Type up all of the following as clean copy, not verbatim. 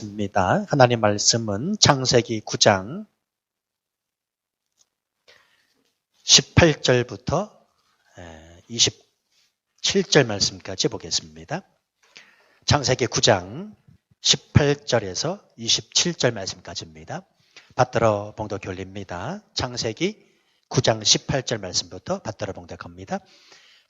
입니다. 하나님 말씀은 창세기 9장 18절부터 27절 말씀까지 보겠습니다. 창세기 9장 18절에서 27절 말씀까지입니다. 받들어 봉독 올립니다. 창세기 9장 18절 말씀부터 받들어 봉독합니다.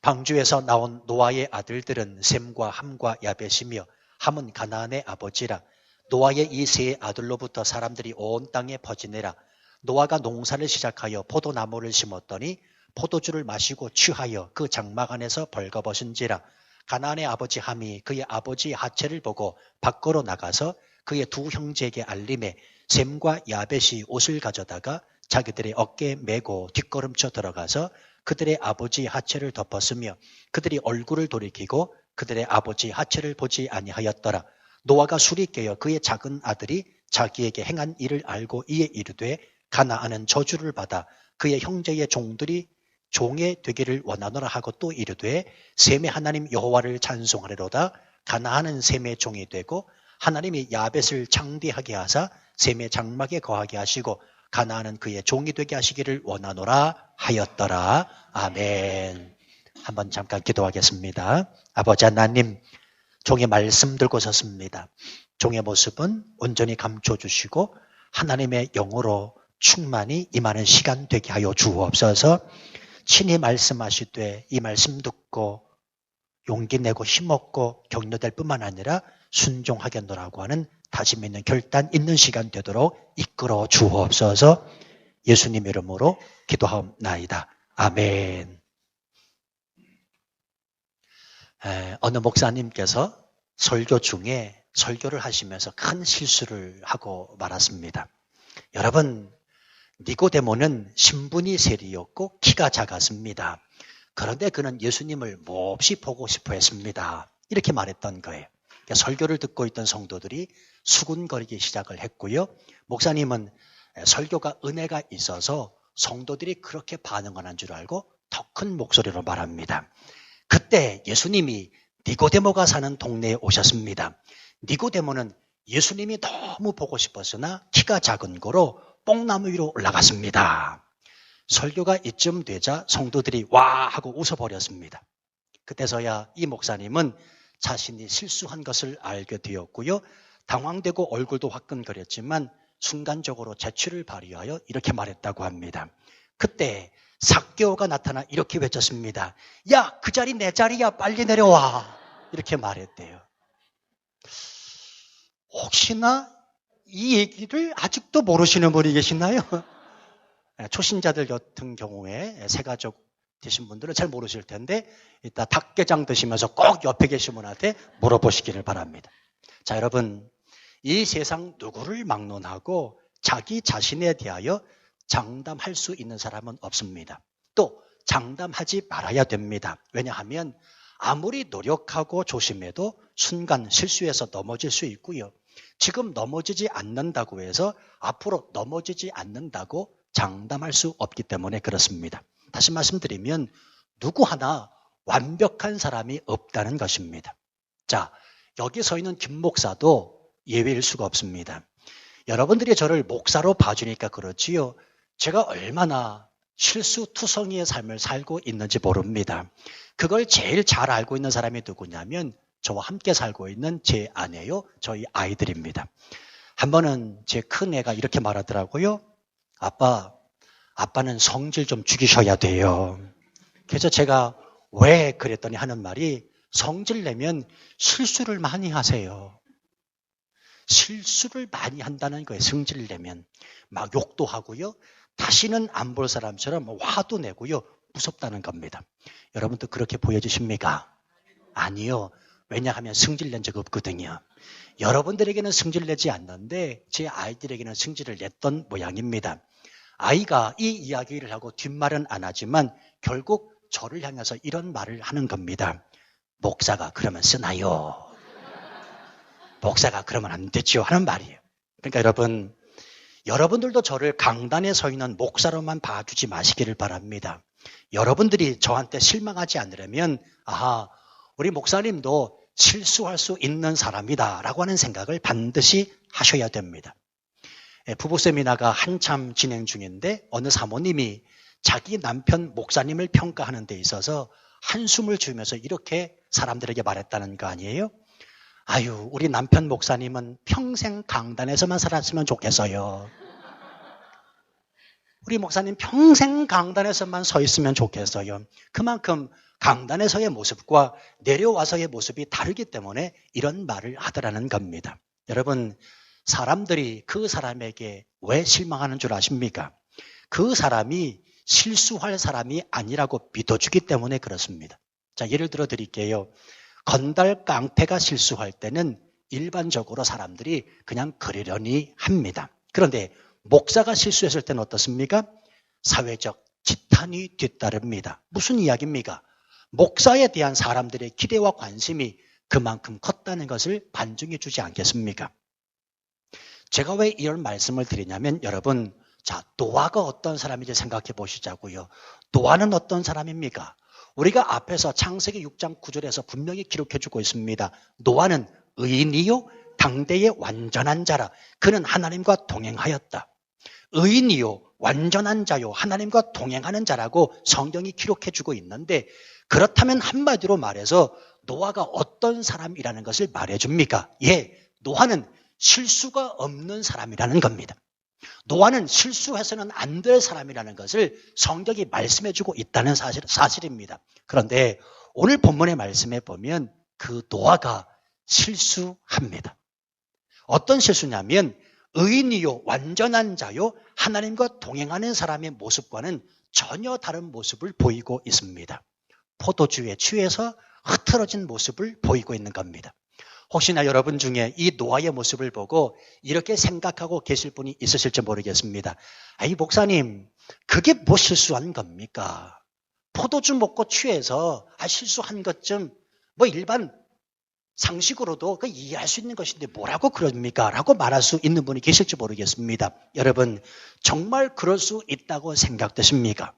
방주에서 나온 노아의 아들들은 셈과 함과 야벳이며 함은 가나안의 아버지라. 노아의 이 세 아들로부터 사람들이 온 땅에 퍼지니라. 노아가 농사를 시작하여 포도나무를 심었더니 포도주를 마시고 취하여 그 장막 안에서 벌거벗은지라. 가나안의 아버지 함이 그의 아버지의 하체를 보고 밖으로 나가서 그의 두 형제에게 알림해 셈과 야벳이 옷을 가져다가 자기들의 어깨에 메고 뒷걸음쳐 들어가서 그들의 아버지의 하체를 덮었으며 그들이 얼굴을 돌이키고 그들의 아버지의 하체를 보지 아니하였더라. 노아가 술이 깨어 그의 작은 아들이 자기에게 행한 일을 알고 이에 이르되 가나안은 저주를 받아 그의 형제의 종들이 종의 되기를 원하노라 하고 또 이르되 셈의 하나님 여호와를 찬송하리로다. 가나안은 셈의 종이 되고 하나님이 야벳을 창대하게 하사 셈의 장막에 거하게 하시고 가나안은 그의 종이 되게 하시기를 원하노라 하였더라. 아멘. 한번 잠깐 기도하겠습니다. 아버지 하나님, 종의 말씀 들고 섰습니다. 종의 모습은 온전히 감춰주시고 하나님의 영으로 충만히 임하는 시간 되게 하여 주옵소서. 친히 말씀하시되 이 말씀 듣고 용기 내고 힘없고 격려될 뿐만 아니라 순종하겠노라고 하는 다짐 있는 결단 있는 시간 되도록 이끌어 주옵소서. 예수님 이름으로 기도하옵나이다. 아멘. 어느 목사님께서 설교 중에 설교를 하시면서 큰 실수를 하고 말았습니다. 여러분, 니고데모는 신분이 세리였고 키가 작았습니다. 그런데 그는 예수님을 몹시 보고 싶어 했습니다. 이렇게 말했던 거예요. 그러니까 설교를 듣고 있던 성도들이 수군거리기 시작을 했고요. 목사님은 설교가 은혜가 있어서 성도들이 그렇게 반응을 한 줄 알고 더 큰 목소리로 말합니다. 그때 예수님이 니고데모가 사는 동네에 오셨습니다. 니고데모는 예수님이 너무 보고 싶었으나 키가 작은 거로 뽕나무 위로 올라갔습니다. 설교가 이쯤 되자 성도들이 와 하고 웃어버렸습니다. 그때서야 이 목사님은 자신이 실수한 것을 알게 되었고요. 당황되고 얼굴도 화끈거렸지만 순간적으로 재치를 발휘하여 이렇게 말했다고 합니다. 그때 삭개오가 나타나 이렇게 외쳤습니다. 야, 그 자리 내 자리야. 빨리 내려와. 이렇게 말했대요. 혹시나 이 얘기를 아직도 모르시는 분이 계시나요? 초신자들 같은 경우에 새가족 되신 분들은 잘 모르실 텐데 이따 닭게장 드시면서 꼭 옆에 계신 분한테 물어보시기를 바랍니다. 자, 여러분, 이 세상 누구를 막론하고 자기 자신에 대하여 장담할 수 있는 사람은 없습니다. 또 장담하지 말아야 됩니다. 왜냐하면 아무리 노력하고 조심해도 순간 실수해서 넘어질 수 있고요. 지금 넘어지지 않는다고 해서 앞으로 넘어지지 않는다고 장담할 수 없기 때문에 그렇습니다. 다시 말씀드리면 누구 하나 완벽한 사람이 없다는 것입니다. 자, 여기 서 있는 김 목사도 예외일 수가 없습니다. 여러분들이 저를 목사로 봐주니까 그렇지요. 제가 얼마나 실수투성이의 삶을 살고 있는지 모릅니다. 그걸 제일 잘 알고 있는 사람이 누구냐면 저와 함께 살고 있는 제 아내요, 저희 아이들입니다. 한 번은 제 큰애가 이렇게 말하더라고요. 아빠는 성질 좀 죽이셔야 돼요. 그래서 제가 왜 그랬더니 하는 말이 성질 내면 실수를 많이 하세요. 실수를 많이 한다는 거예요. 성질을 내면 막 욕도 하고요. 다시는 안 볼 사람처럼 화도 내고요. 무섭다는 겁니다. 여러분도 그렇게 보여주십니까? 아니요. 왜냐하면 승질 낸 적 없거든요. 여러분들에게는 승질 내지 않는데 제 아이들에게는 승질을 냈던 모양입니다. 아이가 이 이야기를 하고 뒷말은 안 하지만 결국 저를 향해서 이런 말을 하는 겁니다. 목사가 그러면 쓰나요? 목사가 그러면 안 되죠 하는 말이에요. 그러니까 여러분들도 저를 강단에 서 있는 목사로만 봐주지 마시기를 바랍니다. 여러분들이 저한테 실망하지 않으려면 우리 목사님도 실수할 수 있는 사람이다라고 하는 생각을 반드시 하셔야 됩니다. 부부 세미나가 한참 진행 중인데 어느 사모님이 자기 남편 목사님을 평가하는 데 있어서 한숨을 쉬면서 이렇게 사람들에게 말했다는 거 아니에요? 아유, 우리 남편 목사님은 평생 강단에서만 살았으면 좋겠어요. 우리 목사님 평생 강단에서만 서 있으면 좋겠어요. 그만큼 강단에서의 모습과 내려와서의 모습이 다르기 때문에 이런 말을 하더라는 겁니다. 여러분, 사람들이 그 사람에게 왜 실망하는 줄 아십니까? 그 사람이 실수할 사람이 아니라고 믿어주기 때문에 그렇습니다. 자, 예를 들어 드릴게요. 건달 깡패가 실수할 때는 일반적으로 사람들이 그냥 그러려니 합니다. 그런데 목사가 실수했을 때는 어떻습니까? 사회적 지탄이 뒤따릅니다. 무슨 이야기입니까? 목사에 대한 사람들의 기대와 관심이 그만큼 컸다는 것을 반증해 주지 않겠습니까? 제가 왜 이런 말씀을 드리냐면 여러분, 자, 노아가 어떤 사람인지 생각해 보시자고요. 노아는 어떤 사람입니까? 우리가 앞에서 창세기 6장 9절에서 분명히 기록해 주고 있습니다. 노아는 의인이요 당대의 완전한 자라. 그는 하나님과 동행하였다. 의인이요 완전한 자요 하나님과 동행하는 자라고 성경이 기록해 주고 있는데, 그렇다면 한마디로 말해서 노아가 어떤 사람이라는 것을 말해줍니까? 예, 노아는 실수가 없는 사람이라는 겁니다. 노아는 실수해서는 안 될 사람이라는 것을 성경이 말씀해 주고 있다는 사실입니다. 그런데 오늘 본문의 말씀에 보면 그 노아가 실수합니다. 어떤 실수냐면 의인이요 완전한 자요 하나님과 동행하는 사람의 모습과는 전혀 다른 모습을 보이고 있습니다. 포도주에 취해서 흐트러진 모습을 보이고 있는 겁니다. 혹시나 여러분 중에 이 노아의 모습을 보고 이렇게 생각하고 계실 분이 있으실지 모르겠습니다. 아이 목사님, 그게 뭐 실수한 겁니까? 포도주 먹고 취해서 실수한 것쯤 뭐 일반 상식으로도 이해할 수 있는 것인데 뭐라고 그럽니까? 라고 말할 수 있는 분이 계실지 모르겠습니다. 여러분, 정말 그럴 수 있다고 생각되십니까?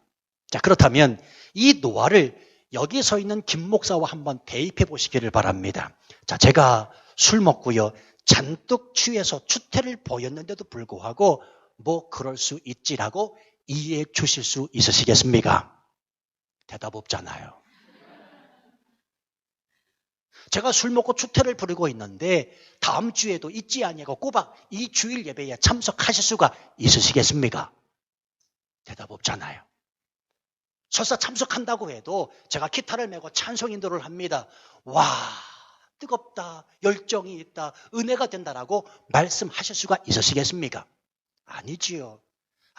자, 그렇다면 이 노아를 여기 서 있는 김 목사와 한번 대입해 보시기를 바랍니다. 자, 제가 술 먹고요 잔뜩 취해서 추태를 보였는데도 불구하고 뭐 그럴 수 있지라고 이해해 주실 수 있으시겠습니까? 대답 없잖아요. 제가 술 먹고 추태를 부리고 있는데 다음 주에도 있지 아니하고 꼬박 이 주일 예배에 참석하실 수가 있으시겠습니까? 대답 없잖아요. 설사 참석한다고 해도 제가 기타를 메고 찬송 인도를 합니다. 와, 뜨겁다, 열정이 있다, 은혜가 된다라고 말씀하실 수가 있으시겠습니까? 아니지요.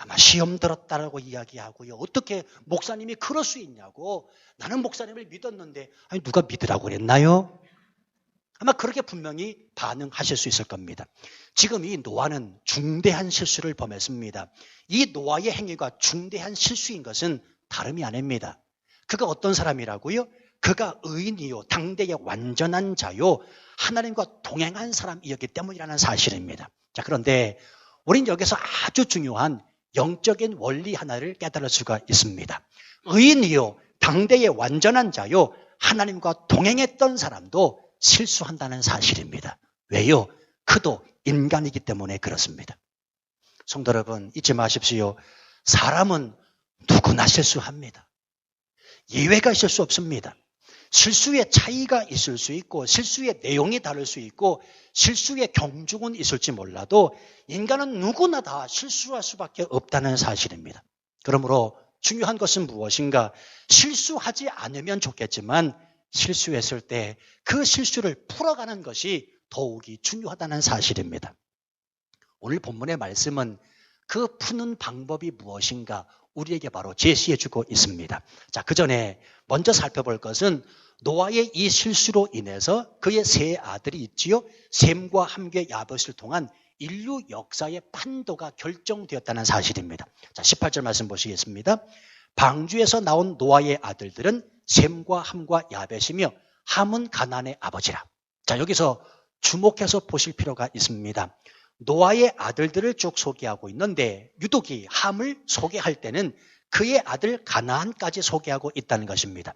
아마 시험 들었다라고 이야기하고요. 어떻게 목사님이 그럴 수 있냐고. 나는 목사님을 믿었는데 아니 누가 믿으라고 그랬나요? 아마 그렇게 분명히 반응하실 수 있을 겁니다. 지금 이 노아는 중대한 실수를 범했습니다. 이 노아의 행위가 중대한 실수인 것은 다름이 아닙니다. 그가 어떤 사람이라고요? 그가 의인이요 당대의 완전한 자요 하나님과 동행한 사람이었기 때문이라는 사실입니다. 자, 그런데 우린 여기서 아주 중요한 영적인 원리 하나를 깨달을 수가 있습니다. 의인이요 당대의 완전한 자요 하나님과 동행했던 사람도 실수한다는 사실입니다. 왜요? 그도 인간이기 때문에 그렇습니다. 성도 여러분, 잊지 마십시오. 사람은 누구나 실수합니다. 예외가 있을 수 없습니다. 실수의 차이가 있을 수 있고 실수의 내용이 다를 수 있고 실수의 경중은 있을지 몰라도 인간은 누구나 다 실수할 수밖에 없다는 사실입니다. 그러므로 중요한 것은 무엇인가? 실수하지 않으면 좋겠지만 실수했을 때 그 실수를 풀어가는 것이 더욱이 중요하다는 사실입니다. 오늘 본문의 말씀은 그 푸는 방법이 무엇인가 우리에게 바로 제시해주고 있습니다. 자, 그 전에 먼저 살펴볼 것은 노아의 이 실수로 인해서 그의 세 아들이 있지요. 셈과 함께 야벳을 통한 인류 역사의 판도가 결정되었다는 사실입니다. 자, 18절 말씀 보시겠습니다. 방주에서 나온 노아의 아들들은 셈과 함과 야벳이며 함은 가나안의 아버지라. 자, 여기서 주목해서 보실 필요가 있습니다. 노아의 아들들을 쭉 소개하고 있는데 유독이 함을 소개할 때는 그의 아들 가나안까지 소개하고 있다는 것입니다.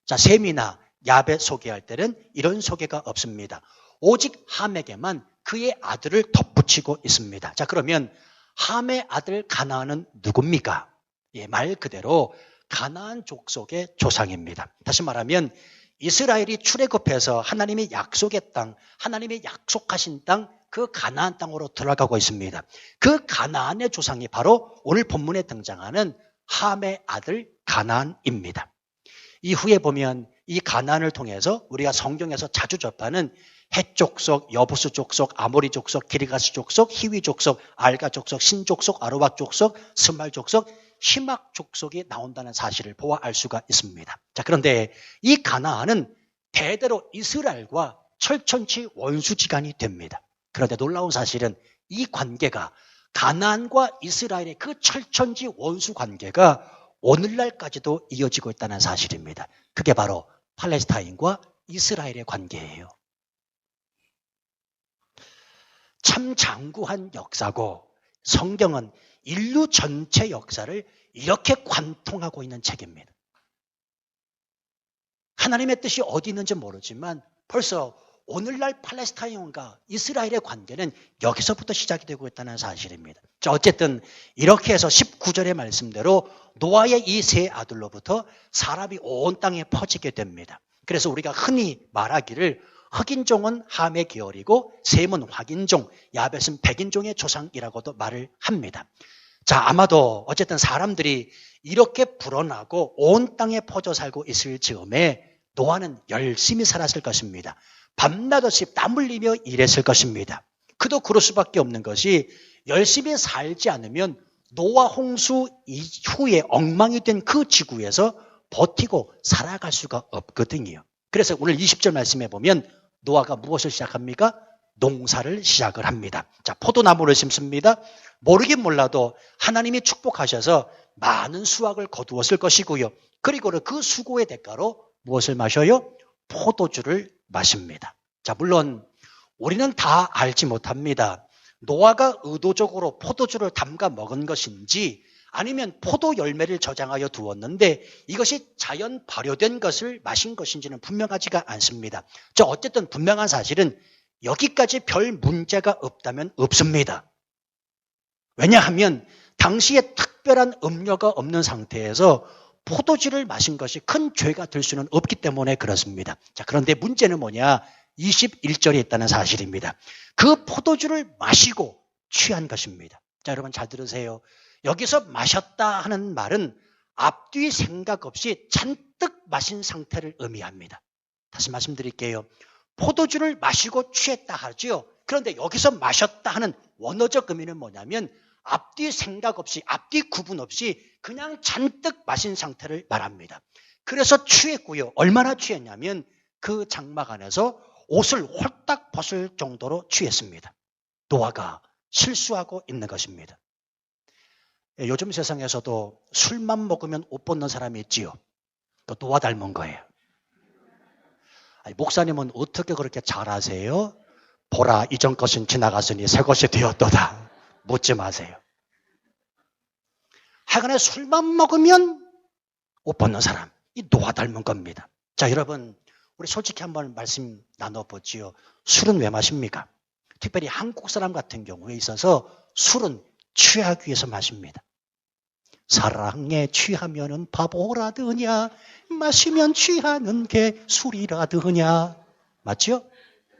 자, 셈이나 야벳 소개할 때는 이런 소개가 없습니다. 오직 함에게만 그의 아들을 덧붙이고 있습니다. 자, 그러면 함의 아들 가나안은 누굽니까? 예, 말 그대로 가나안 족속의 조상입니다. 다시 말하면 이스라엘이 출애굽해서 하나님의 약속의 땅, 하나님의 약속하신 땅, 그 가나안 땅으로 들어가고 있습니다. 그 가나안의 조상이 바로 오늘 본문에 등장하는 함의 아들 가나안입니다. 이후에 보면 이 가나안을 통해서 우리가 성경에서 자주 접하는 헷 족속, 여부스 족속, 아모리 족속, 기르가스 족속, 히위 족속, 알가 족속, 신 족속, 아르왁 족속, 스말 족속, 히막 족속이 나온다는 사실을 보아 알 수가 있습니다. 자, 그런데 이 가나안은 대대로 이스라엘과 철천지 원수지간이 됩니다. 그런데 놀라운 사실은 이 관계가 가나안과 이스라엘의 그 철천지 원수 관계가 오늘날까지도 이어지고 있다는 사실입니다. 그게 바로 팔레스타인과 이스라엘의 관계예요. 참 장구한 역사고 성경은 인류 전체 역사를 이렇게 관통하고 있는 책입니다. 하나님의 뜻이 어디 있는지 모르지만 벌써 오늘날 팔레스타인과 이스라엘의 관계는 여기서부터 시작이 되고 있다는 사실입니다. 자, 어쨌든 이렇게 해서 19절의 말씀대로 노아의 이 세 아들로부터 사람이 온 땅에 퍼지게 됩니다. 그래서 우리가 흔히 말하기를 흑인종은 함의 계열이고 셈은 확인종, 야벳은 백인종의 조상이라고도 말을 합니다. 자, 아마도 어쨌든 사람들이 이렇게 불어나고 온 땅에 퍼져 살고 있을 즈음에 노아는 열심히 살았을 것입니다. 밤낮 없이 땀 흘리며 일했을 것입니다. 그도 그럴 수밖에 없는 것이 열심히 살지 않으면 노아 홍수 이후에 엉망이 된 그 지구에서 버티고 살아갈 수가 없거든요. 그래서 오늘 20절 말씀해 보면 노아가 무엇을 시작합니까? 농사를 시작을 합니다. 자, 포도나무를 심습니다. 모르긴 몰라도 하나님이 축복하셔서 많은 수확을 거두었을 것이고요. 그리고 그 수고의 대가로 무엇을 마셔요? 포도주를 마십니다. 자, 물론 우리는 다 알지 못합니다. 노아가 의도적으로 포도주를 담가 먹은 것인지 아니면 포도 열매를 저장하여 두었는데 이것이 자연 발효된 것을 마신 것인지는 분명하지가 않습니다. 자, 어쨌든 분명한 사실은 여기까지 별 문제가 없다면 없습니다. 왜냐하면 당시에 특별한 음료가 없는 상태에서 포도주를 마신 것이 큰 죄가 될 수는 없기 때문에 그렇습니다. 자, 그런데 문제는 뭐냐? 21절에 있다는 사실입니다. 그 포도주를 마시고 취한 것입니다. 자, 여러분 잘 들으세요. 여기서 마셨다 하는 말은 앞뒤 생각 없이 잔뜩 마신 상태를 의미합니다. 다시 말씀드릴게요. 포도주를 마시고 취했다 하죠. 그런데 여기서 마셨다 하는 원어적 의미는 뭐냐면 앞뒤 생각 없이, 앞뒤 구분 없이 그냥 잔뜩 마신 상태를 말합니다. 그래서 취했고요. 얼마나 취했냐면 그 장막 안에서 옷을 홀딱 벗을 정도로 취했습니다. 노아가 실수하고 있는 것입니다. 요즘 세상에서도 술만 먹으면 옷 벗는 사람이 있지요. 또 노아 닮은 거예요. 아니, 목사님은 어떻게 그렇게 잘하세요? 보라, 이전 것은 지나갔으니 새 것이 되었도다. 묻지 마세요. 하여간에 술만 먹으면 옷 벗는 사람, 이 노아 닮은 겁니다. 자, 여러분, 우리 솔직히 한번 말씀 나눠보지요. 술은 왜 마십니까? 특별히 한국 사람 같은 경우에 있어서 술은 취하기 위해서 마십니다. 사랑에 취하면은 바보라더냐, 마시면 취하는 게 술이라더냐. 맞죠?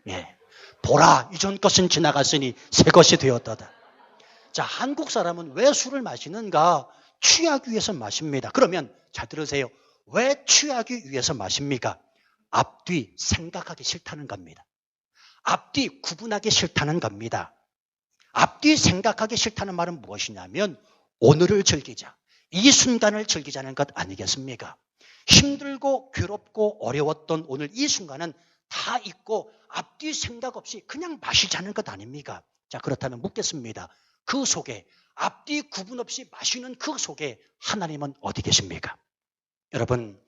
예. 보라, 이전 것은 지나갔으니 새 것이 되었다다. 자, 한국 사람은 왜 술을 마시는가? 취하기 위해서 마십니다. 그러면 잘 들으세요. 왜 취하기 위해서 마십니까? 앞뒤 생각하기 싫다는 겁니다. 앞뒤 구분하기 싫다는 겁니다. 앞뒤 생각하기 싫다는 말은 무엇이냐면 오늘을 즐기자. 이 순간을 즐기자는 것 아니겠습니까? 힘들고 괴롭고 어려웠던 오늘 이 순간은 다 잊고 앞뒤 생각 없이 그냥 마시자는 것 아닙니까? 자, 그렇다면 묻겠습니다. 그 속에 앞뒤 구분 없이 마시는 그 속에 하나님은 어디 계십니까? 여러분,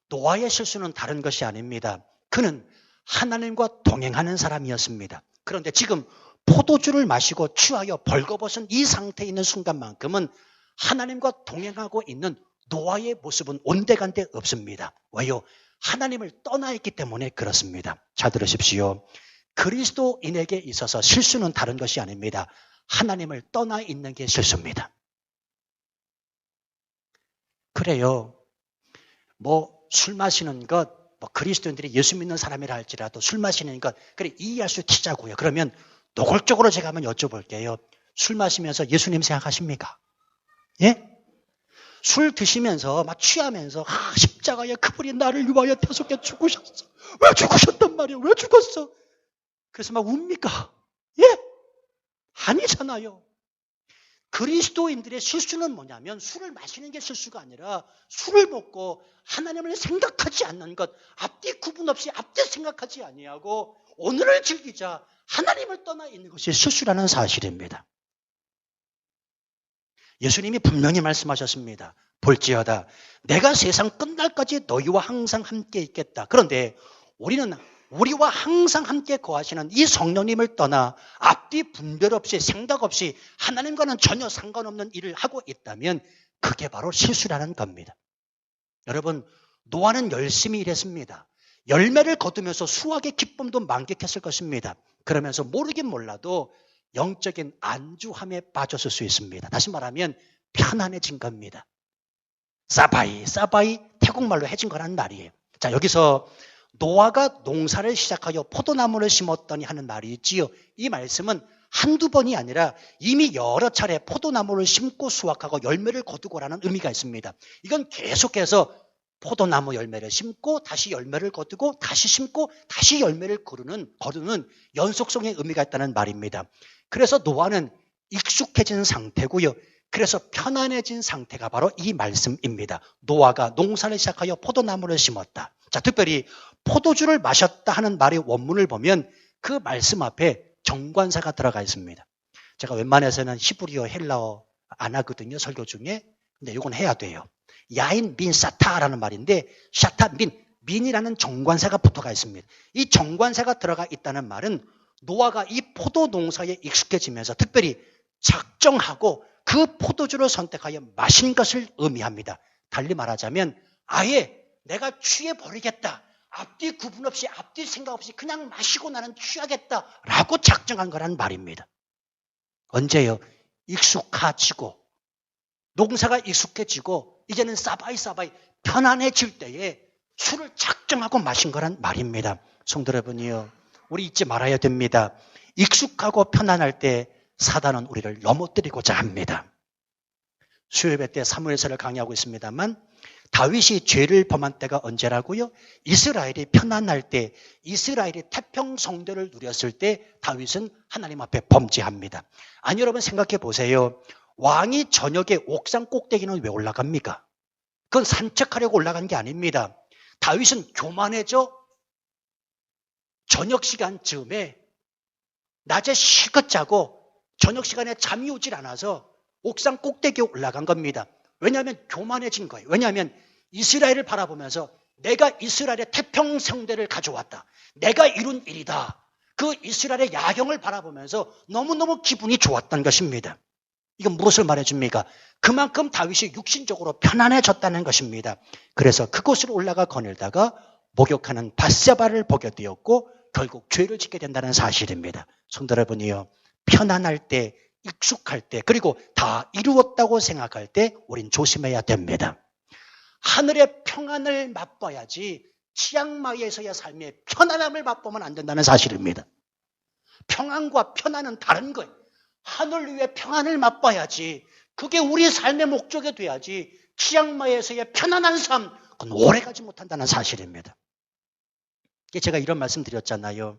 노아의 실수는 다른 것이 아닙니다. 그는 하나님과 동행하는 사람이었습니다. 그런데 지금 포도주를 마시고 취하여 벌거벗은 이 상태에 있는 순간만큼은 하나님과 동행하고 있는 노아의 모습은 온데간데 없습니다. 왜요? 하나님을 떠나 있기 때문에 그렇습니다. 잘 들으십시오. 그리스도인에게 있어서 실수는 다른 것이 아닙니다. 하나님을 떠나 있는 게 실수입니다. 그래요. 술 마시는 것, 그리스도인들이 예수 믿는 사람이라 할지라도 술 마시는 것, 그래, 이해할 수 있자고요. 그러면 노골적으로 제가 한번 여쭤볼게요. 술 마시면서 예수님 생각하십니까? 예? 술 드시면서 막 취하면서 십자가에 그분이 나를 위하여 대속해 죽으셨어. 왜 죽으셨단 말이야? 왜 죽었어? 그래서 막 웁니까? 예? 아니잖아요. 그리스도인들의 실수는 뭐냐면 술을 마시는 게 실수가 아니라 술을 먹고 하나님을 생각하지 않는 것, 앞뒤 구분 없이 앞뒤 생각하지 아니하고 오늘을 즐기자 하나님을 떠나 있는 것이 실수라는 사실입니다. 예수님이 분명히 말씀하셨습니다. 볼지어다 내가 세상 끝날까지 너희와 항상 함께 있겠다. 그런데 우리는 우리와 항상 함께 거하시는 이 성령님을 떠나 앞뒤 분별 없이 생각 없이 하나님과는 전혀 상관없는 일을 하고 있다면 그게 바로 실수라는 겁니다. 여러분, 노아는 열심히 일했습니다. 열매를 거두면서 수확의 기쁨도 만끽했을 것입니다. 그러면서 모르긴 몰라도 영적인 안주함에 빠졌을 수 있습니다. 다시 말하면 편안해진 겁니다. 사바이 태국말로 해진 거란 말이에요. 자, 여기서 노아가 농사를 시작하여 포도나무를 심었더니 하는 말이 있지요. 이 말씀은 한두 번이 아니라 이미 여러 차례 포도나무를 심고 수확하고 열매를 거두고라는 의미가 있습니다. 이건 계속해서 포도나무 열매를 심고 다시 열매를 거두고 다시 심고 다시 열매를 거두는 연속성의 의미가 있다는 말입니다. 그래서 노아는 익숙해진 상태고요. 그래서 편안해진 상태가 바로 이 말씀입니다. 노아가 농사를 시작하여 포도나무를 심었다. 자, 특별히 포도주를 마셨다 하는 말의 원문을 보면 그 말씀 앞에 정관사가 들어가 있습니다. 제가 웬만해서는 히브리어, 헬라어 안 하거든요, 설교 중에. 근데 이건 해야 돼요. 야인 민 사타라는 말인데 샤타 민이라는 정관사가 붙어가 있습니다. 이 정관사가 들어가 있다는 말은 노아가 이 포도 농사에 익숙해지면서 특별히 작정하고 그 포도주를 선택하여 마신 것을 의미합니다. 달리 말하자면 아예 내가 취해버리겠다. 앞뒤 구분 없이 앞뒤 생각 없이 그냥 마시고 나는 취하겠다라고 작정한 거란 말입니다. 언제요? 익숙해지고 농사가 익숙해지고 이제는 사바이 편안해질 때에 술을 작정하고 마신 거란 말입니다. 성도 여러분이요, 우리 잊지 말아야 됩니다. 익숙하고 편안할 때 사단은 우리를 넘어뜨리고자 합니다. 수요예배 때 사무엘서를 강의하고 있습니다만 다윗이 죄를 범한 때가 언제라고요? 이스라엘이 편안할 때, 이스라엘이 태평성대를 누렸을 때 다윗은 하나님 앞에 범죄합니다. 아니, 여러분 생각해 보세요. 왕이 저녁에 옥상 꼭대기는 왜 올라갑니까? 그건 산책하려고 올라간 게 아닙니다. 다윗은 교만해져 저녁 시간쯤에 낮에 실컷 자고 저녁 시간에 잠이 오질 않아서 옥상 꼭대기에 올라간 겁니다. 왜냐하면 교만해진 거예요. 왜냐하면 이스라엘을 바라보면서 내가 이스라엘의 태평성대를 가져왔다. 내가 이룬 일이다. 그 이스라엘의 야경을 바라보면서 너무너무 기분이 좋았던 것입니다. 이건 무엇을 말해줍니까? 그만큼 다윗이 육신적으로 편안해졌다는 것입니다. 그래서 그곳으로 올라가 거닐다가 목욕하는 밧세바를 보게 되었고 결국 죄를 짓게 된다는 사실입니다. 성도 여러분이요, 편안할 때, 익숙할 때, 그리고 다 이루었다고 생각할 때 우린 조심해야 됩니다. 하늘의 평안을 맛봐야지 치앙마이에서의 삶의 편안함을 맛보면 안 된다는 사실입니다. 평안과 편안은 다른 거예요. 하늘 위의 평안을 맛봐야지, 그게 우리 삶의 목적이 돼야지 치앙마이에서의 편안한 삶, 그건 오래가지 못한다는 사실입니다. 제가 이런 말씀 드렸잖아요.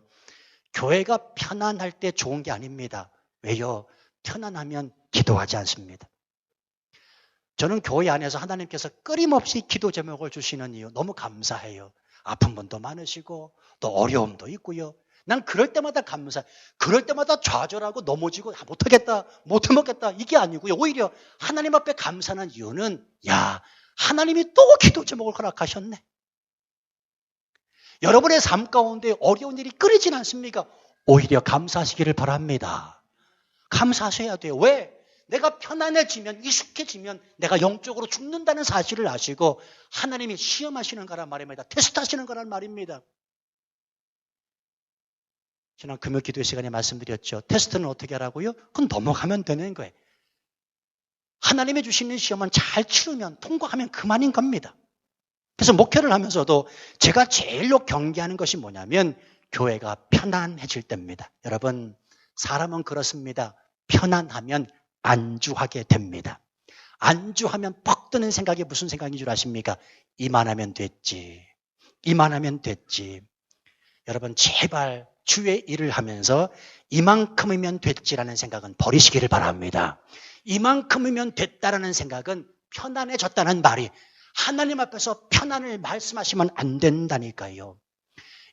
교회가 편안할 때 좋은 게 아닙니다. 왜요? 편안하면 기도하지 않습니다. 저는 교회 안에서 하나님께서 끊임없이 기도 제목을 주시는 이유 너무 감사해요. 아픈 분도 많으시고 또 어려움도 있고요. 난 그럴 때마다 감사해. 그럴 때마다 좌절하고 넘어지고 못하겠다, 못해먹겠다 이게 아니고요. 오히려 하나님 앞에 감사하는 이유는 하나님이 또 기도 제목을 허락하셨네. 여러분의 삶 가운데 어려운 일이 끊이진 않습니까? 오히려 감사하시기를 바랍니다. 감사하셔야 돼요. 왜? 내가 편안해지면, 익숙해지면 내가 영적으로 죽는다는 사실을 아시고 하나님이 시험하시는 거란 말입니다. 테스트하시는 거란 말입니다. 지난 금요 기도 시간에 말씀드렸죠. 테스트는 어떻게 하라고요? 그건 넘어가면 되는 거예요. 하나님이 주시는 시험은 잘 치르면, 통과하면 그만인 겁니다. 그래서 목회를 하면서도 제가 제일로 경계하는 것이 뭐냐면 교회가 편안해질 때입니다. 여러분, 사람은 그렇습니다. 편안하면 안주하게 됩니다. 안주하면 퍽 드는 생각이 무슨 생각인 줄 아십니까? 이만하면 됐지. 이만하면 됐지. 여러분, 제발 주의 일을 하면서 이만큼이면 됐지라는 생각은 버리시기를 바랍니다. 이만큼이면 됐다라는 생각은 편안해졌다는 말이, 하나님 앞에서 편안을 말씀하시면 안 된다니까요.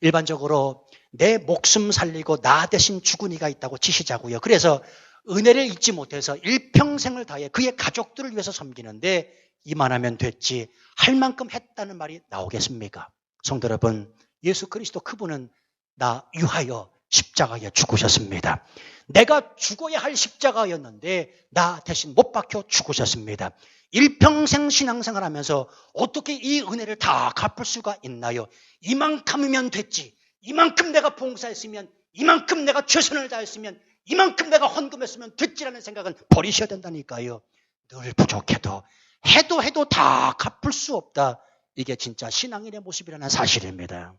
일반적으로 내 목숨 살리고 나 대신 죽은 이가 있다고 치시자고요. 그래서 은혜를 잊지 못해서 일평생을 다해 그의 가족들을 위해서 섬기는데 이만하면 됐지, 할 만큼 했다는 말이 나오겠습니까? 성도 여러분, 예수 그리스도 그분은 나 위하여 십자가에 죽으셨습니다. 내가 죽어야 할 십자가였는데 나 대신 못 박혀 죽으셨습니다. 일평생 신앙생활 하면서 어떻게 이 은혜를 다 갚을 수가 있나요? 이만큼이면 됐지. 이만큼 내가 봉사했으면, 이만큼 내가 최선을 다했으면, 이만큼 내가 헌금했으면 됐지라는 생각은 버리셔야 된다니까요. 늘 부족해도 해도 다 갚을 수 없다. 이게 진짜 신앙인의 모습이라는 사실입니다.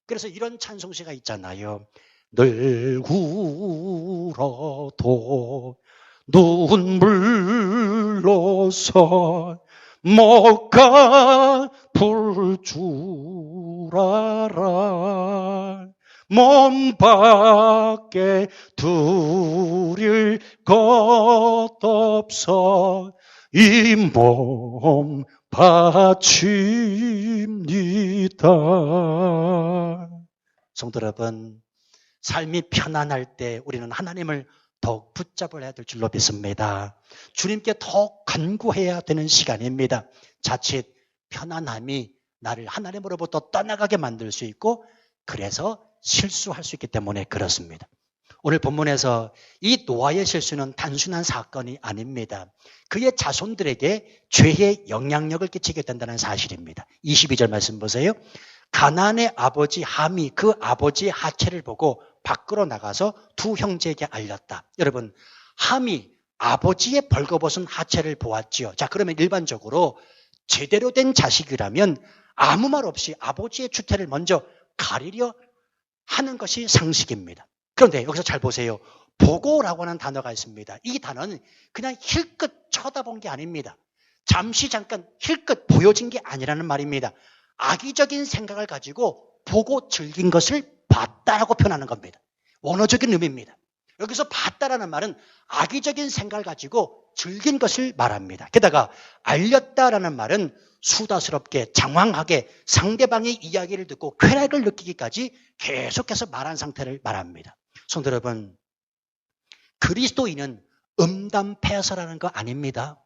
그래서 이런 찬송시가 있잖아요. 늘 울어도 눈물로서 못 갚을 줄 알아. 몸 밖에 두릴 것 없어 이 몸 바칩니다. 성도 여러분, 삶이 편안할 때 우리는 하나님을 더욱 붙잡아야 될 줄로 믿습니다. 주님께 더욱 간구해야 되는 시간입니다. 자칫 편안함이 나를 하나님으로부터 떠나가게 만들 수 있고, 그래서 실수할 수 있기 때문에 그렇습니다. 오늘 본문에서 이 노아의 실수는 단순한 사건이 아닙니다. 그의 자손들에게 죄의 영향력을 끼치게 된다는 사실입니다. 22절 말씀 보세요. 가나안의 아버지 함이 그 아버지의 하체를 보고 밖으로 나가서 두 형제에게 알렸다. 여러분, 함이 아버지의 벌거벗은 하체를 보았지요. 자, 그러면 일반적으로 제대로 된 자식이라면 아무 말 없이 아버지의 주태를 먼저 가리려 하는 것이 상식입니다. 그런데 여기서 잘 보세요. 보고라고 하는 단어가 있습니다. 이 단어는 그냥 힐끗 쳐다본 게 아닙니다. 잠시 잠깐 힐끗 보여진 게 아니라는 말입니다. 악의적인 생각을 가지고 보고 즐긴 것을 봤다라고 표현하는 겁니다. 원어적인 의미입니다. 여기서 봤다라는 말은 악의적인 생각을 가지고 즐긴 것을 말합니다. 게다가 알렸다라는 말은 수다스럽게 장황하게 상대방의 이야기를 듣고 쾌락을 느끼기까지 계속해서 말한 상태를 말합니다. 성도 여러분, 그리스도인은 음담패설하는 거 아닙니다.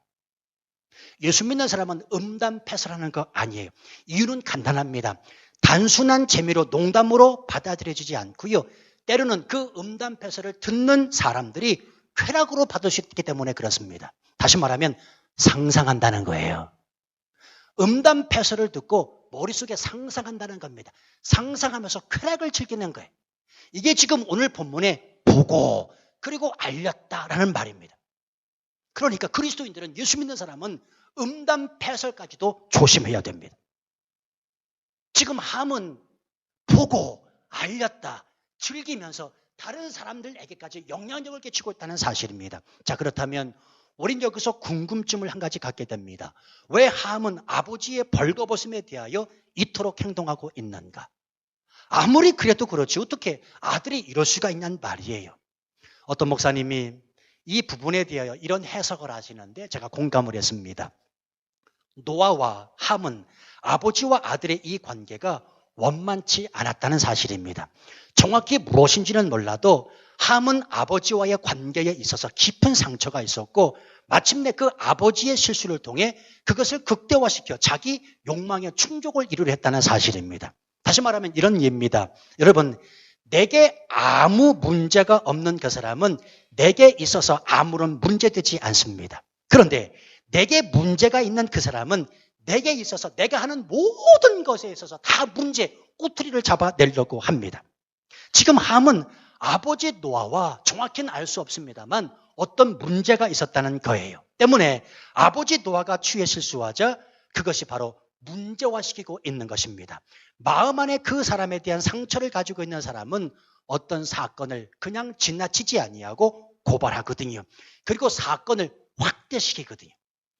예수 믿는 사람은 음담패설하는 거 아니에요. 이유는 간단합니다. 단순한 재미로 농담으로 받아들여지지 않고요. 때로는 그 음담패설을 듣는 사람들이 쾌락으로 받을 수 있기 때문에 그렇습니다. 다시 말하면 상상한다는 거예요. 음담패설을 듣고 머릿속에 상상한다는 겁니다. 상상하면서 쾌락을 즐기는 거예요. 이게 지금 오늘 본문에 보고 그리고 알렸다라는 말입니다. 그러니까 그리스도인들은, 예수 믿는 사람은 음담패설까지도 조심해야 됩니다. 지금 함은 보고 알렸다, 즐기면서 다른 사람들에게까지 영향력을 끼치고 있다는 사실입니다. 자, 그렇다면 우린 여기서 궁금증을 한 가지 갖게 됩니다. 왜 함은 아버지의 벌거벗음에 대하여 이토록 행동하고 있는가? 아무리 그래도 그렇지 어떻게 아들이 이럴 수가 있냔 말이에요. 어떤 목사님이 이 부분에 대하여 이런 해석을 하시는데 제가 공감을 했습니다. 노아와 함은 아버지와 아들의 이 관계가 원만치 않았다는 사실입니다. 정확히 무엇인지는 몰라도 함은 아버지와의 관계에 있어서 깊은 상처가 있었고, 마침내 그 아버지의 실수를 통해 그것을 극대화시켜 자기 욕망의 충족을 이루려 했다는 사실입니다. 다시 말하면 이런 예입니다. 여러분, 내게 아무 문제가 없는 그 사람은 내게 있어서 아무런 문제되지 않습니다. 그런데 내게 문제가 있는 그 사람은 내게 있어서 내가 하는 모든 것에 있어서 다 문제, 꼬투리를 잡아내려고 합니다. 지금 함은 아버지 노아와 정확히는 알 수 없습니다만 어떤 문제가 있었다는 거예요. 때문에 아버지 노아가 취해 실수하자 그것이 바로 문제화시키고 있는 것입니다. 마음 안에 그 사람에 대한 상처를 가지고 있는 사람은 어떤 사건을 그냥 지나치지 아니하고 고발하거든요. 그리고 사건을 확대시키거든요.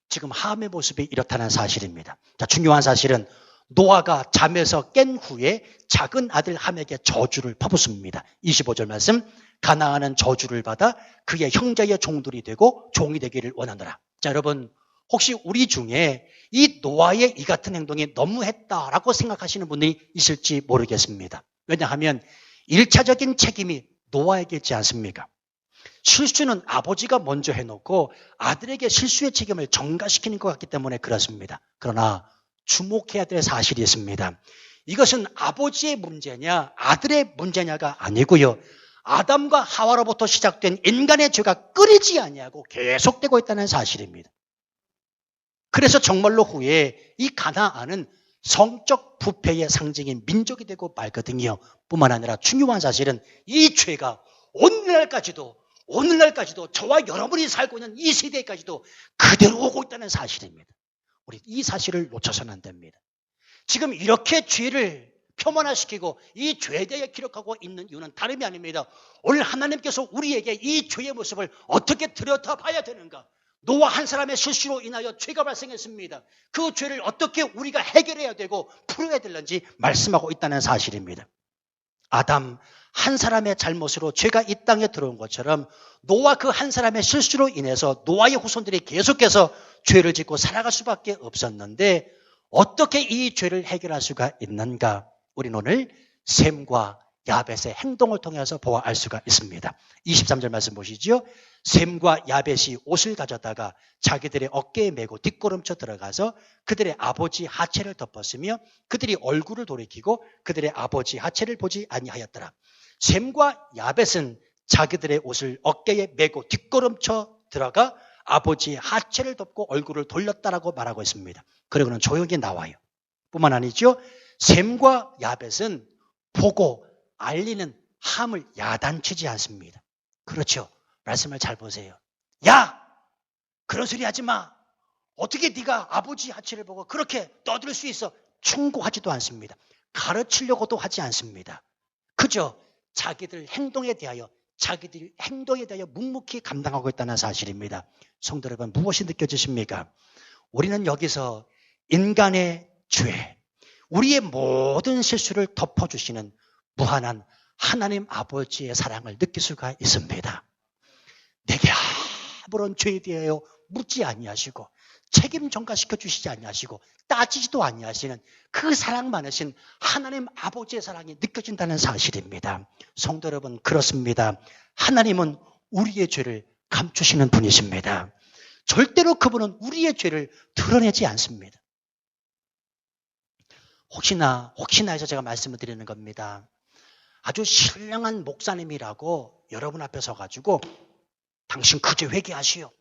지금 함의 모습이 이렇다는 사실입니다. 자, 중요한 사실은 노아가 잠에서 깬 후에 작은 아들 함에게 저주를 퍼붓습니다. 25절 말씀, 가나안은 저주를 받아 그의 형제의 종들이 되고 종이 되기를 원하노라. 자, 여러분 혹시 우리 중에 이 노아의 이 같은 행동이 너무했다라고 생각하시는 분이 있을지 모르겠습니다. 왜냐하면 1차적인 책임이 노아에게 있지 않습니까? 실수는 아버지가 먼저 해놓고 아들에게 실수의 책임을 전가시키는 것 같기 때문에 그렇습니다. 그러나 주목해야 될 사실이 있습니다. 이것은 아버지의 문제냐 아들의 문제냐가 아니고요. 아담과 하와로부터 시작된 인간의 죄가 끊이지 아니하고 계속되고 있다는 사실입니다. 그래서 정말로 후에 이 가나안은 성적 부패의 상징인 민족이 되고 말거든요. 뿐만 아니라 중요한 사실은 이 죄가 오늘날까지도 저와 여러분이 살고 있는 이 세대까지도 그대로 오고 있다는 사실입니다. 우리 이 사실을 놓쳐서는 안 됩니다. 지금 이렇게 죄를 표면화시키고 이 죄에 대해 기록하고 있는 이유는 다름이 아닙니다. 오늘 하나님께서 우리에게 이 죄의 모습을 어떻게 들여다봐야 되는가? 노아 한 사람의 실수로 인하여 죄가 발생했습니다. 그 죄를 어떻게 우리가 해결해야 되고 풀어야 되는지 말씀하고 있다는 사실입니다. 아담 한 사람의 잘못으로 죄가 이 땅에 들어온 것처럼 노아 그 한 사람의 실수로 인해서 노아의 후손들이 계속해서 죄를 짓고 살아갈 수밖에 없었는데 어떻게 이 죄를 해결할 수가 있는가? 우리는 오늘 셈과 야벳의 행동을 통해서 보아 알 수가 있습니다. 23절 말씀 보시죠. 셈과 야벳이 옷을 가져다가 자기들의 어깨에 메고 뒷걸음쳐 들어가서 그들의 아버지 하체를 덮었으며 그들이 얼굴을 돌이키고 그들의 아버지 하체를 보지 아니하였더라. 셈과 야벳은 자기들의 옷을 어깨에 메고 뒷걸음쳐 들어가 아버지 하체를 덮고 얼굴을 돌렸다라고 말하고 있습니다. 그리고는 조용히 나와요. 뿐만 아니죠. 셈과 야벳은 보고 알리는 함을 야단치지 않습니다. 그렇죠. 말씀을 잘 보세요. 야! 그런 소리 하지 마. 어떻게 네가 아버지 하체를 보고 그렇게 떠들 수 있어? 충고하지도 않습니다. 가르치려고도 하지 않습니다. 그저 자기들 행동에 대하여 묵묵히 감당하고 있다는 사실입니다. 성도 여러분, 무엇이 느껴지십니까? 우리는 여기서 인간의 죄, 우리의 모든 실수를 덮어주시는 무한한 하나님 아버지의 사랑을 느낄 수가 있습니다. 내게 아무런 죄에 대하여 묻지 아니하시고 책임 전가시켜 주시지 아니하시고 따지지도 아니하시는 그 사랑 많으신 하나님 아버지의 사랑이 느껴진다는 사실입니다. 성도 여러분, 그렇습니다. 하나님은 우리의 죄를 감추시는 분이십니다. 절대로 그분은 우리의 죄를 드러내지 않습니다. 혹시나 해서 제가 말씀을 드리는 겁니다. 아주 신령한 목사님이라고 여러분 앞에 서가지고 당신 그 죄 회개하시오.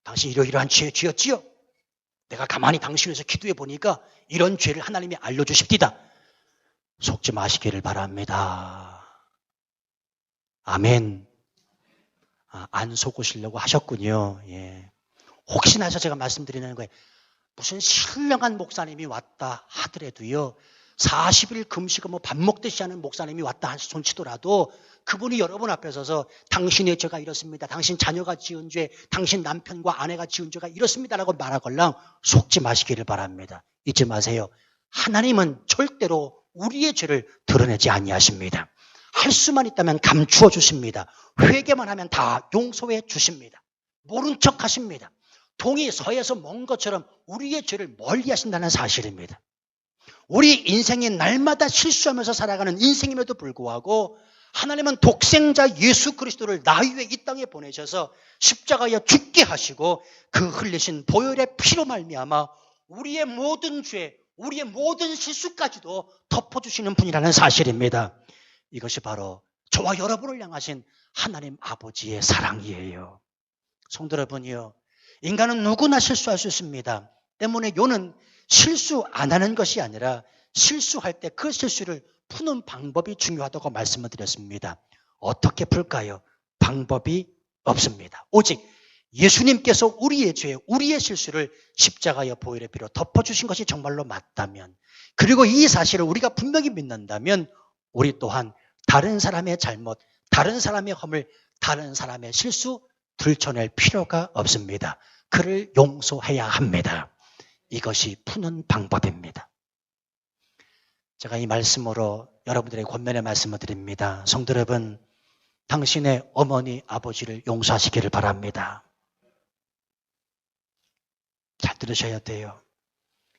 당신 이러이러한 죄 지었지요. 내가 가만히 당신을 위해서 기도해 보니까 이런 죄를 하나님이 알려주십디다. 속지 마시기를 바랍니다. 아멘. 안 속으시려고 하셨군요. 예. 혹시나 해서 제가 말씀드리는 거예요. 무슨 신령한 목사님이 왔다 하더라도요. 40일 금식하고 밥 먹듯이 하는 목사님이 왔다 한 손치더라도 그분이 여러분 앞에 서서 당신의 죄가 이렇습니다. 당신 자녀가 지은 죄, 당신 남편과 아내가 지은 죄가 이렇습니다라고 말하걸랑 속지 마시기를 바랍니다. 잊지 마세요. 하나님은 절대로 우리의 죄를 드러내지 아니하십니다. 할 수만 있다면 감추어 주십니다. 회개만 하면 다 용서해 주십니다. 모른 척 하십니다. 동이 서에서 먼 것처럼 우리의 죄를 멀리 하신다는 사실입니다. 우리 인생이 날마다 실수하면서 살아가는 인생임에도 불구하고 하나님은 독생자 예수 그리스도를 나 위에 이 땅에 보내셔서 십자가에 죽게 하시고 그 흘리신 보혈의 피로 말미암아 우리의 모든 죄, 우리의 모든 실수까지도 덮어주시는 분이라는 사실입니다. 이것이 바로 저와 여러분을 향하신 하나님 아버지의 사랑이에요. 성도 여러분이요, 인간은 누구나 실수할 수 있습니다. 때문에 요는 실수 안 하는 것이 아니라 실수할 때 그 실수를 푸는 방법이 중요하다고 말씀을 드렸습니다. 어떻게 풀까요? 방법이 없습니다. 오직 예수님께서 우리의 죄, 우리의 실수를 십자가의 보혈의 피로 덮어주신 것이 정말로 맞다면, 그리고 이 사실을 우리가 분명히 믿는다면 우리 또한 다른 사람의 잘못, 다른 사람의 허물, 다른 사람의 실수 들춰낼 필요가 없습니다. 그를 용서해야 합니다. 이것이 푸는 방법입니다. 제가 이 말씀으로 여러분들에게 권면의 말씀을 드립니다. 성도 여러분, 당신의 어머니, 아버지를 용서하시기를 바랍니다. 잘 들으셔야 돼요.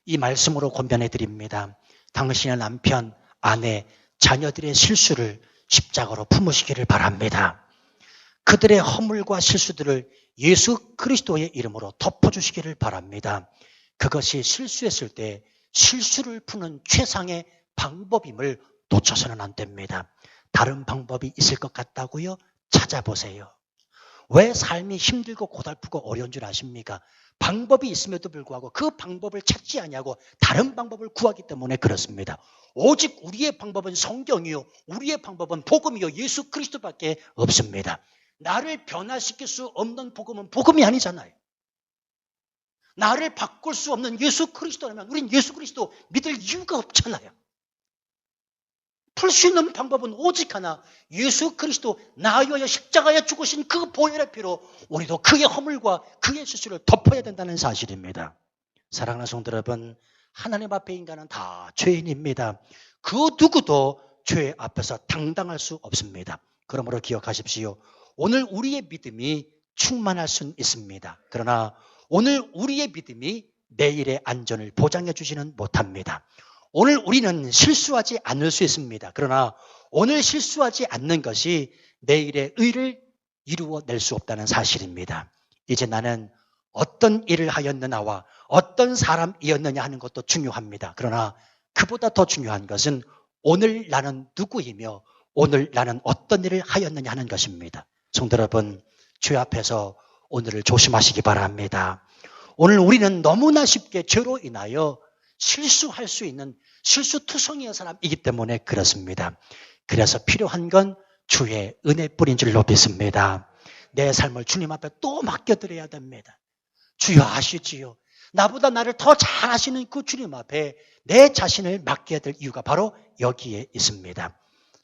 이 말씀으로 권면해 드립니다. 당신의 남편, 아내, 자녀들의 실수를 십자가로 품으시기를 바랍니다. 그들의 허물과 실수들을 예수 그리스도의 이름으로 덮어주시기를 바랍니다. 그것이 실수했을 때 실수를 푸는 최상의 방법임을 놓쳐서는 안 됩니다. 다른 방법이 있을 것 같다고요? 찾아보세요. 왜 삶이 힘들고 고달프고 어려운 줄 아십니까? 방법이 있음에도 불구하고 그 방법을 찾지 아니하고 다른 방법을 구하기 때문에 그렇습니다. 오직 우리의 방법은 성경이요, 우리의 방법은 복음이요, 예수 그리스도밖에 없습니다. 나를 변화시킬 수 없는 복음은 복음이 아니잖아요. 나를 바꿀 수 없는 예수 그리스도라면 우린 예수 그리스도 믿을 이유가 없잖아요. 풀 수 있는 방법은 오직 하나, 예수 그리스도 나 위하여 십자가에 죽으신 그 보혈의 피로 우리도 그의 허물과 그의 실수를 덮어야 된다는 사실입니다. 사랑하는 성도 여러분, 하나님 앞에 인간은 다 죄인입니다. 그 누구도 죄 앞에서 당당할 수 없습니다. 그러므로 기억하십시오. 오늘 우리의 믿음이 충만할 수는 있습니다. 그러나 오늘 우리의 믿음이 내일의 안전을 보장해 주지는 못합니다. 오늘 우리는 실수하지 않을 수 있습니다. 그러나 오늘 실수하지 않는 것이 내일의 의를 이루어낼 수 없다는 사실입니다. 이제 나는 어떤 일을 하였느냐와 어떤 사람이었느냐 하는 것도 중요합니다. 그러나 그보다 더 중요한 것은 오늘 나는 누구이며 오늘 나는 어떤 일을 하였느냐 하는 것입니다. 성도 여러분, 죄 앞에서 오늘을 조심하시기 바랍니다. 오늘 우리는 너무나 쉽게 죄로 인하여 실수할 수 있는 실수투성이의 사람이기 때문에 그렇습니다. 그래서 필요한 건 주의 은혜 뿌린 줄로 믿습니다. 내 삶을 주님 앞에 또 맡겨드려야 됩니다. 주여 아시지요? 나보다 나를 더 잘 아시는 그 주님 앞에 내 자신을 맡겨야 될 이유가 바로 여기에 있습니다.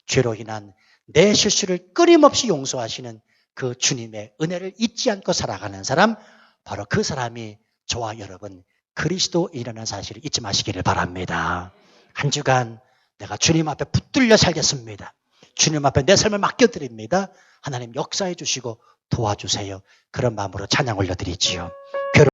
죄로 인한 내 실수를 끊임없이 용서하시는 그 주님의 은혜를 잊지 않고 살아가는 사람, 바로 그 사람이 저와 여러분 그리스도인이라는 사실을 잊지 마시기를 바랍니다. 한 주간 내가 주님 앞에 붙들려 살겠습니다. 주님 앞에 내 삶을 맡겨드립니다. 하나님 역사해 주시고 도와주세요. 그런 마음으로 찬양 올려드리지요.